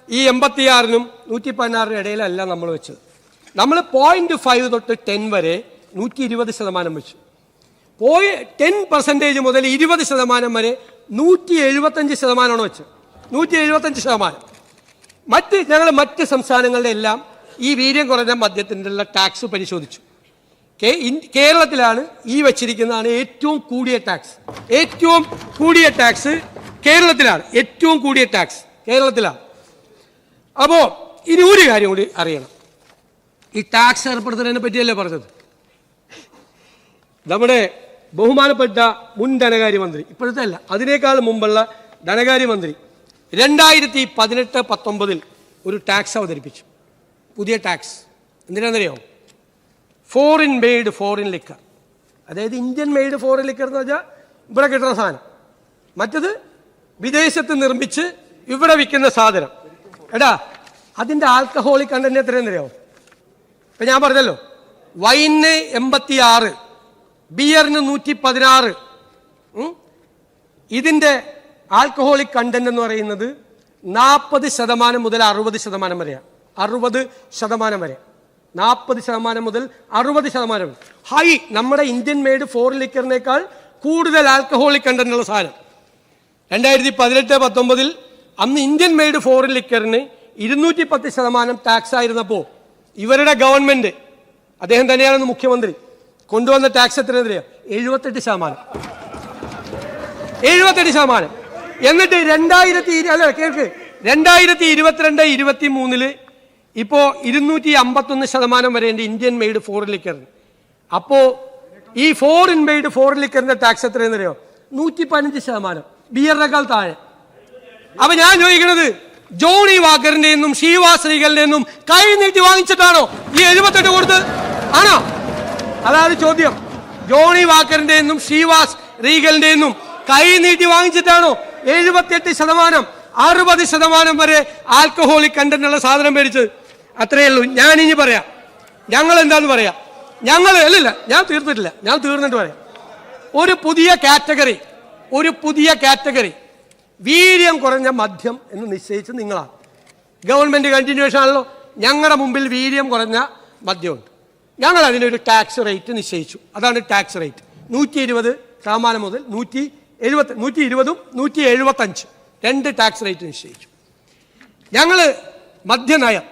ഈ 86-നും 116-നും ഇടയിലല്ല നമ്മൾ വെച്ചത്. നമ്മൾ 0.5 തൊട്ട് 10 വരെ 120% വെച്ചു. 10% മുതൽ 20% വരെ 175% വെച്ചത്. 175%. ഞങ്ങൾ മറ്റ് സംസ്ഥാനങ്ങളുടെ എല്ലാം ഈ വീര്യം കുറഞ്ഞ മദ്യത്തിൻ്റെ ടാക്സ് പരിശോധിച്ചു. കേരളത്തിലാണ് ഈ വച്ചിരിക്കുന്നതാണ് ഏറ്റവും കൂടിയ ടാക്സ്. ഏറ്റവും കൂടിയ ടാക്സ് കേരളത്തിലാണ്. ഏറ്റവും കൂടിയ ടാക്സ് കേരളത്തിലാണ്. അപ്പോൾ ഇനി ഒരു കാര്യം കൂടി അറിയണം. ഈ ടാക്സ് ഏർപ്പെടുത്തുന്നതിനെ പറ്റിയല്ലേ പറഞ്ഞത്? നമ്മുടെ ബഹുമാനപ്പെട്ട മുൻ ധനകാര്യമന്ത്രി, ഇപ്പോഴത്തെ അല്ല, അതിനേക്കാൾ മുമ്പുള്ള ധനകാര്യമന്ത്രി 2018-19 ഒരു ടാക്സ് അവതരിപ്പിച്ചു. പുതിയ ടാക്സ്. എന്തിനാണെന്നറിയോ? Foreign made foreign liquor. അതായത് ഇന്ത്യൻ മെയ്ഡ് ഫോറിൻ ലിക്കർ എന്ന് വെച്ചാൽ ഇവിടെ കിട്ടുന്ന സാധനം, മറ്റത് വിദേശത്ത് നിർമ്മിച്ച് ഇവിടെ വിൽക്കുന്ന സാധനം. എടാ, അതിൻ്റെ ആൽക്കഹോളിക് കണ്ടന്റ് എത്രയെന്നറിയോ? ഇപ്പം ഞാൻ പറഞ്ഞല്ലോ, വൈന് 86, ബിയറിന് 116. ഇതിൻ്റെ ആൽക്കഹോളിക് കണ്ടന്റ് എന്ന് പറയുന്നത് 40% മുതൽ 60% വരെയാണ്. 60% വരെ, 40% മുതൽ 60% ഹൈ. നമ്മുടെ ഇന്ത്യൻ മെയ്ഡ് ഫോറിൻ ലിക്കറിനേക്കാൾ കൂടുതൽ ആൽക്കഹോളിക് കണ്ടന്റ് ഉള്ള സാധനം. 2018-19 അന്ന് ഇന്ത്യൻ മെയ്ഡ് ഫോറിൻ ലിക്കറിന് 210% ടാക്സ് ആയിരുന്നപ്പോൾ ഇവരുടെ ഗവൺമെന്റ്, അദ്ദേഹം തന്നെയാണ് മുഖ്യമന്ത്രി, കൊണ്ടുവന്ന ടാക്സ് എത്രയെന്നറിയാം? 78%. 78%. എന്നിട്ട് 2022-23 ഇപ്പോൾ 251% വരെയുണ്ട് ഇന്ത്യൻ മെയ്ഡ് ഫോറിൻ ലിക്കറിന്. അപ്പോൾ ഈ ഫോറിൻ മെയ്ഡ് ഫോറിൻ ലിക്കറിന്റെ ടാക്സ് എത്രയെന്നറിയോ? 115%, ബിയറിനേക്കാൾ താഴെ. അപ്പൊ ഞാൻ ചോദിക്കുന്നത്, ജോണി വാക്കറിന്റെ നിന്നും ഷീവാസ് റീഗലിന്റെ നിന്നും കൈ നീട്ടി വാങ്ങിച്ചിട്ടാണോ ഈ 78 കൊടുത്ത്? ആണോ? അതാണ് ചോദ്യം. ജോണി വാക്കറിന്റെ നിന്നും ഷീവാസ് റീഗലിന്റെ നിന്നും കൈ നീട്ടി വാങ്ങിച്ചിട്ടാണോ 78%, 60% വരെ ആൽക്കഹോളിക് കണ്ടന്റ് ഉള്ള സാധനം മേടിച്ചത്? അത്രയേ ഉള്ളൂ. ഞാൻ ഇനി പറയാം, ഞങ്ങൾ എന്താന്ന് പറയാം. ഞങ്ങൾ അല്ലല്ല, ഞാൻ തീർന്നിട്ടില്ല, ഞാൻ തീർന്നിട്ട് പറയാം. ഒരു പുതിയ കാറ്റഗറി വീര്യം കുറഞ്ഞ മദ്യം എന്ന് നിശ്ചയിച്ച് നിങ്ങളാണ്. ഗവൺമെന്റ് കണ്ടിന്യൂഷൻ ആണല്ലോ. ഞങ്ങളുടെ മുമ്പിൽ വീര്യം കുറഞ്ഞ മദ്യമുണ്ട്. ഞങ്ങൾ അതിനൊരു ടാക്സ് റേറ്റ് നിശ്ചയിച്ചു. അതാണ് ടാക്സ് റേറ്റ്. 120% മുതൽ 120-ഉം 175 2 ടാക്സ് റേറ്റ് നിശ്ചയിച്ചു. ഞങ്ങൾ മദ്യനയം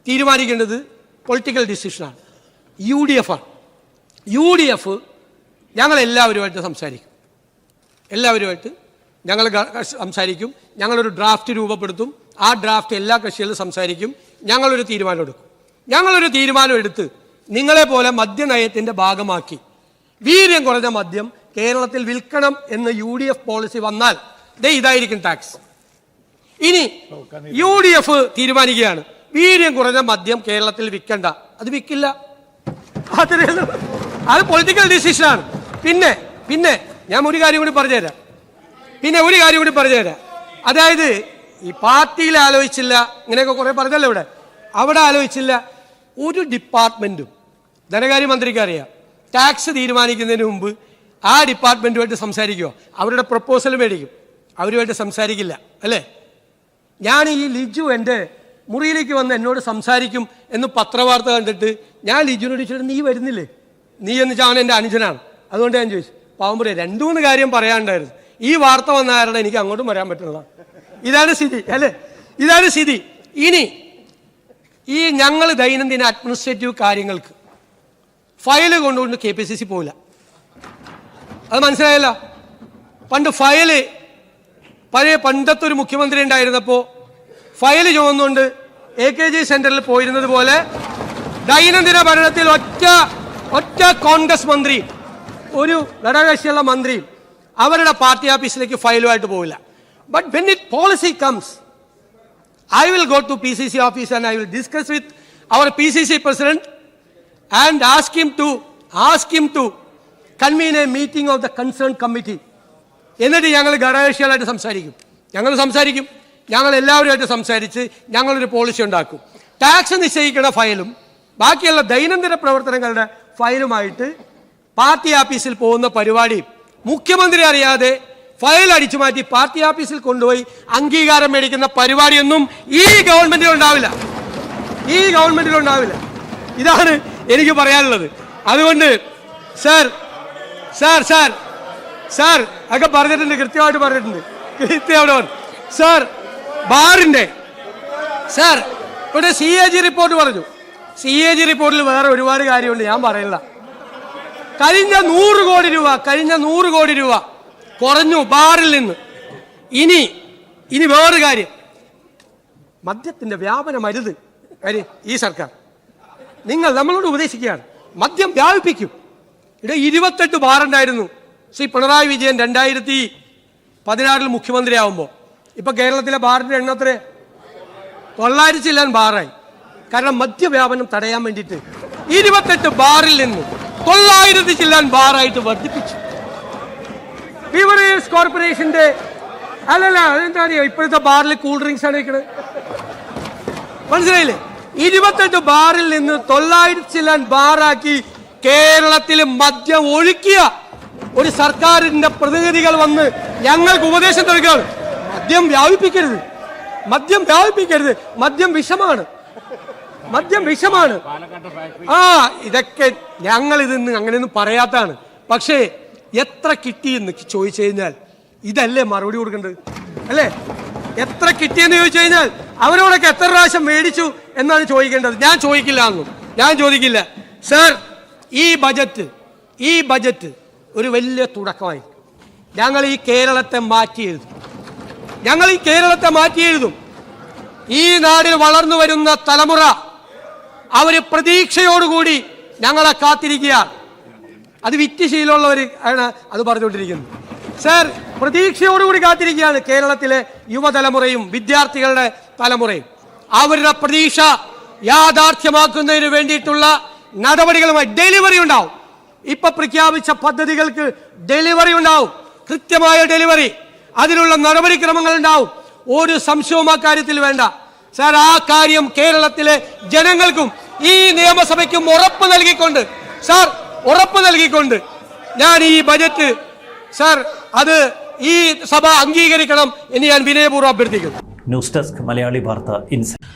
തീരുമാനിക്കേണ്ടത് പൊളിറ്റിക്കൽ ഡിസിഷനാണ്. UDF ആണ്. UDF ഞങ്ങൾ എല്ലാവരുമായിട്ട് സംസാരിക്കും. ഞങ്ങളൊരു ഡ്രാഫ്റ്റ് രൂപപ്പെടുത്തും. ആ ഡ്രാഫ്റ്റ് എല്ലാ കക്ഷികളും സംസാരിക്കും. ഞങ്ങളൊരു തീരുമാനം എടുക്കും. ഞങ്ങളൊരു തീരുമാനം എടുത്ത് നിങ്ങളെ പോലെ മദ്യനയത്തിൻ്റെ ഭാഗമാക്കി വീര്യം കുറഞ്ഞ മദ്യം കേരളത്തിൽ വിൽക്കണം എന്ന് UDF പോളിസി വന്നാൽ ഇതായിരിക്കും ടാക്സ്. ഇനി UDF തീരുമാനിക്കുകയാണ് വീര്യം കുറഞ്ഞ മദ്യം കേരളത്തിൽ വിൽക്കണ്ട, അത് വിൽക്കില്ല. അത് പൊളിറ്റിക്കൽ ഡിസിഷനാണ്. പിന്നെ ഞാൻ ഒരു കാര്യം കൂടി പറഞ്ഞുതരാം. അതായത് ഈ പാർട്ടിയിൽ ആലോചിച്ചില്ല, ഇങ്ങനെയൊക്കെ കുറെ പറഞ്ഞല്ലോ ഇവിടെ, അവിടെ ആലോചിച്ചില്ല. ഒരു ഡിപ്പാർട്ട്മെന്റും, ധനകാര്യമന്ത്രിക്ക് അറിയാം, ടാക്സ് തീരുമാനിക്കുന്നതിന് മുമ്പ് ആ ഡിപ്പാർട്ട്മെൻറ്റുമായിട്ട് സംസാരിക്കുമോ? അവരുടെ പ്രപ്പോസൽ മേടിക്കും, അവരുമായിട്ട് സംസാരിക്കില്ല അല്ലേ? ഞാൻ ഈ ലിജു എൻ്റെ മുറിയിലേക്ക് വന്ന് എന്നോട് സംസാരിക്കും എന്ന് പത്രവാർത്ത കണ്ടിട്ട് ഞാൻ ലിജുവിനോട് ചോദിച്ചിട്ട് നീ വരുന്നില്ലേ? നീ എന്ന് വെച്ചാൽ അവൻ എൻ്റെ അനുജനാണ്, അതുകൊണ്ട് ഞാൻ ചോദിച്ചു. പാവം പറയാം 2-3 കാര്യം പറയാനുണ്ടായിരുന്നു. ഈ വാർത്ത വന്ന കാരണം എനിക്ക് അങ്ങോട്ടും വരാൻ പറ്റുന്നതാണ്. ഇതാണ് സ്ഥിതി അല്ലേ? ഇതാണ് സ്ഥിതി. ഇനി ഈ ഞങ്ങൾ ദൈനംദിന അഡ്മിനിസ്ട്രേറ്റീവ് കാര്യങ്ങൾക്ക് ഫയല് കൊണ്ടുകൊണ്ട് KPCC പോവില്ല. അത് മനസ്സിലായല്ല? പണ്ട് ഫയല് പണ്ടത്തെ ഒരു മുഖ്യമന്ത്രി ഉണ്ടായിരുന്നപ്പോൾ ഫയല് ചുമന്നുകൊണ്ട് AKG സെന്ററിൽ പോയിരുന്നത് പോലെ ദൈനംദിന ഭരണത്തിൽ ഒറ്റ കോൺഗ്രസ് മന്ത്രി, ഒരു ഘടകകക്ഷിയുള്ള മന്ത്രി അവരുടെ പാർട്ടി ഓഫീസിലേക്ക് ഫയലുമായിട്ട് പോവില്ല. But when it policy comes, I will go to PCC office and I will discuss with our PCC president and ask him to convene a meeting of the concerned committee. എന്നിട്ട് ഞങ്ങൾ ഘടകകക്ഷികളായിട്ട് സംസാരിക്കും. ഞങ്ങൾ എല്ലാവരുമായിട്ട് സംസാരിച്ച് ഞങ്ങളൊരു policy ഉണ്ടാക്കും. Tax നിശ്ചയിക്കുന്ന ഫയലും ബാക്കിയുള്ള ദൈനംദിന പ്രവർത്തനങ്ങളുടെ ഫയലുമായിട്ട് പാർട്ടി ഓഫീസിൽ പോകുന്ന പരിപാടി മുഖ്യമന്ത്രി അറിയാതെ ഫയൽ അടിച്ചു മാറ്റി പാർട്ടി ഓഫീസിൽ കൊണ്ടുപോയി അംഗീകാരം മേടിക്കുന്ന പരിപാടിയൊന്നും ഈ ഗവൺമെന്റിലുണ്ടാവില്ല. ഇതാണ് എനിക്ക് പറയാനുള്ളത്. അതുകൊണ്ട് സാർ ഒക്കെ പറഞ്ഞിട്ടുണ്ട്, കൃത്യമായിട്ട് പറഞ്ഞിട്ടുണ്ട്. സാർ ബാറിന്റെ ഇവിടെ CAG റിപ്പോർട്ട് പറഞ്ഞു. CAG റിപ്പോർട്ടിൽ വേറെ ഒരുപാട് കാര്യമുണ്ട്, ഞാൻ പറയില്ല. കഴിഞ്ഞ 100 കോടി രൂപ കുറഞ്ഞു ബാറിൽ നിന്ന്. ഇനി വേറൊരു കാര്യം, മദ്യത്തിന്റെ വ്യാപനം അരുത്. ഈ സർക്കാർ നമ്മളോട് ഉപദേശിക്കുകയാണ്, മദ്യം വ്യാപിപ്പിക്കും. ഇവിടെ 28 ബാറുണ്ടായിരുന്നു ശ്രീ പിണറായി വിജയൻ 2016 മുഖ്യമന്ത്രിയാവുമ്പോൾ. ഇപ്പൊ കേരളത്തിലെ ബാറിന്റെ എണ്ണത്ര 900 ചില്ലാൻ ബാറായി. കാരണം മദ്യവ്യാപനം തടയാൻ വേണ്ടിയിട്ട് 28 ബാറിൽ നിന്ന് 900 ചില്ലാൻ ബാറായിട്ട് വർദ്ധിപ്പിച്ചു. ബീവറേജ് കോർപ്പറേഷന്റെ അതെന്താ അറിയോ, ഇപ്പോഴത്തെ ബാറിൽ കൂൾ ഡ്രിങ്ക്സ് ആണ് വെക്കുന്നത്. മനസ്സിലായില്ലേ? 28 ബാറിൽ നിന്ന് 900 ചില്ലാൻ ബാറാക്കി കേരളത്തിൽ മദ്യം ഒഴുക്കിയ ഒരു സർക്കാരിന്റെ പ്രതിനിധികൾ വന്ന് ഞങ്ങൾക്ക് ഉപദേശം നൽകുകയാണ്. മദ്യം വ്യാപിപ്പിക്കരുത്. മദ്യം വിഷമാണ്. ഇതൊക്കെ ഞങ്ങൾ ഇതിന്ന് അങ്ങനെയൊന്നും പറയാത്തതാണ്. പക്ഷേ എത്ര കിട്ടിയെന്ന് ചോദിച്ചു കഴിഞ്ഞാൽ ഇതല്ലേ മറുപടി കൊടുക്കേണ്ടത് അല്ലേ? എത്ര കിട്ടിയെന്ന് ചോദിച്ചു കഴിഞ്ഞാൽ അവരോടൊക്കെ എത്ര പ്രാവശ്യം മേടിച്ചു എന്നാണ് ചോദിക്കേണ്ടത്. ഞാൻ ചോദിക്കില്ല. സർ, ഈ ബജറ്റ് ഒരു വലിയ തുടക്കമായി. ഞങ്ങൾ ഈ കേരളത്തെ മാറ്റി എഴുതും. ഈ നാടിൽ വളർന്നു വരുന്ന തലമുറ അവര് പ്രതീക്ഷയോടുകൂടി ഞങ്ങളെ കാത്തിരിക്കുകയാണ്. അത് വിറ്റുശീലമുള്ളവർ ആണ് അത് പറഞ്ഞുകൊണ്ടിരിക്കുന്നത്. സർ, പ്രതീക്ഷയോടുകൂടി കാത്തിരിക്കുകയാണ് കേരളത്തിലെ യുവതലമുറയും വിദ്യാർത്ഥികളുടെ തലമുറയും. അവരുടെ പ്രതീക്ഷ യാഥാർത്ഥ്യമാക്കുന്നതിന് വേണ്ടിയിട്ടുള്ള നടപടികളുമായി ഡെലിവറി ഉണ്ടാവും. ഇപ്പൊ പ്രഖ്യാപിച്ച പദ്ധതികൾക്ക് ഡെലിവറി ഉണ്ടാവും, കൃത്യമായ ഡെലിവറി. അതിനുള്ള നടപടിക്രമങ്ങൾ ഉണ്ടാവും. ഒരു സംശയവും ആ കാര്യത്തിൽ വേണ്ട. സാർ, ആ കാര്യം കേരളത്തിലെ ജനങ്ങൾക്കും ഈ നിയമസഭയ്ക്കും ഉറപ്പ് നൽകിക്കൊണ്ട് ഞാൻ ഈ ബജറ്റ് സാർ അത് ഈ സഭ അംഗീകരിക്കണം എന്ന് ഞാൻ വിനയപൂർവ്വം അഭ്യർത്ഥിക്കുന്നു. ന്യൂസ് ഡെസ്ക് മലയാളി വാർത്ത ഇൻസൈറ്റ്.